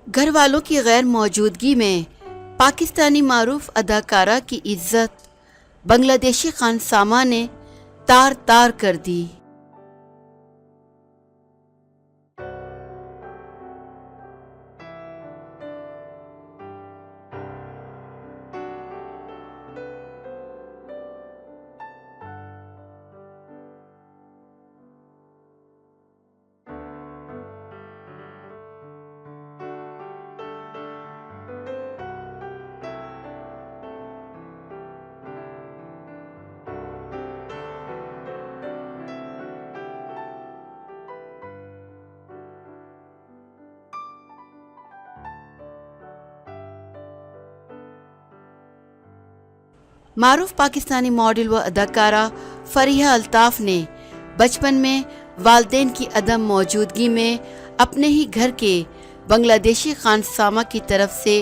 گھر والوں کی غیر موجودگی میں پاکستانی معروف اداکارہ کی عزت بنگلہ دیشی خانسامہ نے تار تار کر دی۔ معروف پاکستانی ماڈل و اداکارہ فریحہ الطاف نے بچپن میں والدین کی عدم موجودگی میں اپنے ہی گھر کے بنگلہ دیشی خانسامہ کی طرف سے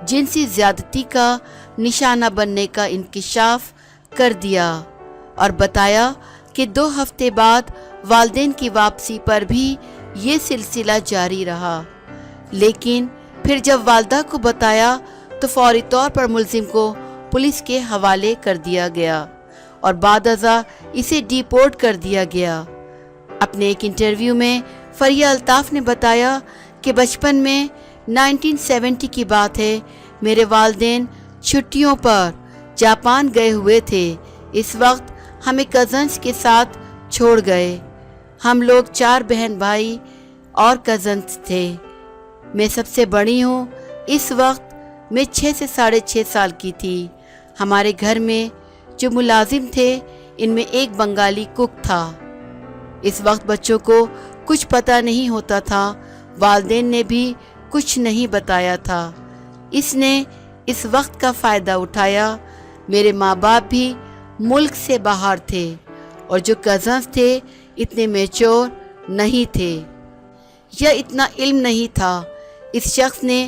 جنسی زیادتی کا نشانہ بننے کا انکشاف کر دیا اور بتایا کہ 2 ہفتے بعد والدین کی واپسی پر بھی یہ سلسلہ جاری رہا، لیکن پھر جب والدہ کو بتایا تو فوری طور پر ملزم کو پولیس کے حوالے کر دیا گیا اور بعد ازاں اسے ڈیپورٹ کر دیا گیا۔ اپنے ایک انٹرویو میں فریحہ الطاف نے بتایا کہ بچپن میں 1970 کی بات ہے، میرے والدین چھٹیوں پر جاپان گئے ہوئے تھے۔ اس وقت ہمیں کزنز کے ساتھ چھوڑ گئے۔ ہم لوگ 4 بہن بھائی اور کزنز تھے۔ میں سب سے بڑی ہوں۔ اس وقت میں 6 سے 6.5 سال کی تھی۔ ہمارے گھر میں جو ملازم تھے ان میں ایک بنگالی کک تھا۔ اس وقت بچوں کو کچھ پتہ نہیں ہوتا تھا، والدین نے بھی کچھ نہیں بتایا تھا۔ اس نے اس وقت کا فائدہ اٹھایا۔ میرے ماں باپ بھی ملک سے باہر تھے اور جو کزنز تھے اتنے میچور نہیں تھے یا اتنا علم نہیں تھا۔ اس شخص نے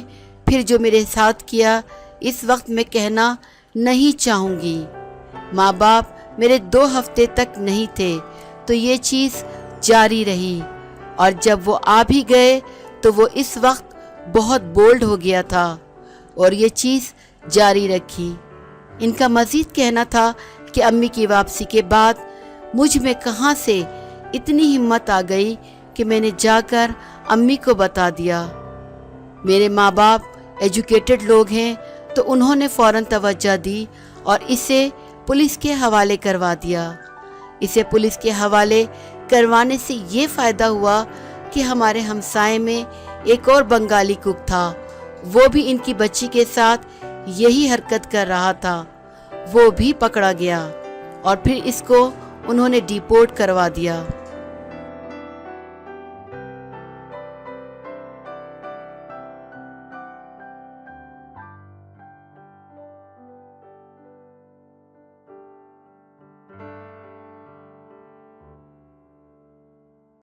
پھر جو میرے ساتھ کیا اس وقت میں کہنا نہیں چاہوں گی۔ ماں باپ میرے 2 ہفتے تک نہیں تھے تو یہ چیز جاری رہی، اور جب وہ آ بھی گئے تو وہ اس وقت بہت بولڈ ہو گیا تھا اور یہ چیز جاری رکھی۔ ان کا مزید کہنا تھا کہ امی کی واپسی کے بعد مجھ میں کہاں سے اتنی ہمت آ گئی کہ میں نے جا کر امی کو بتا دیا۔ میرے ماں باپ ایجوکیٹڈ لوگ ہیں تو انہوں نے فوراً توجہ دی اور اسے پولیس کے حوالے کروا دیا۔ اسے پولیس کے حوالے کروانے سے یہ فائدہ ہوا کہ ہمارے ہمسائے میں ایک اور بنگالی کک تھا، وہ بھی ان کی بچی کے ساتھ یہی حرکت کر رہا تھا۔ وہ بھی پکڑا گیا اور پھر اس کو انہوں نے ڈیپورٹ کروا دیا۔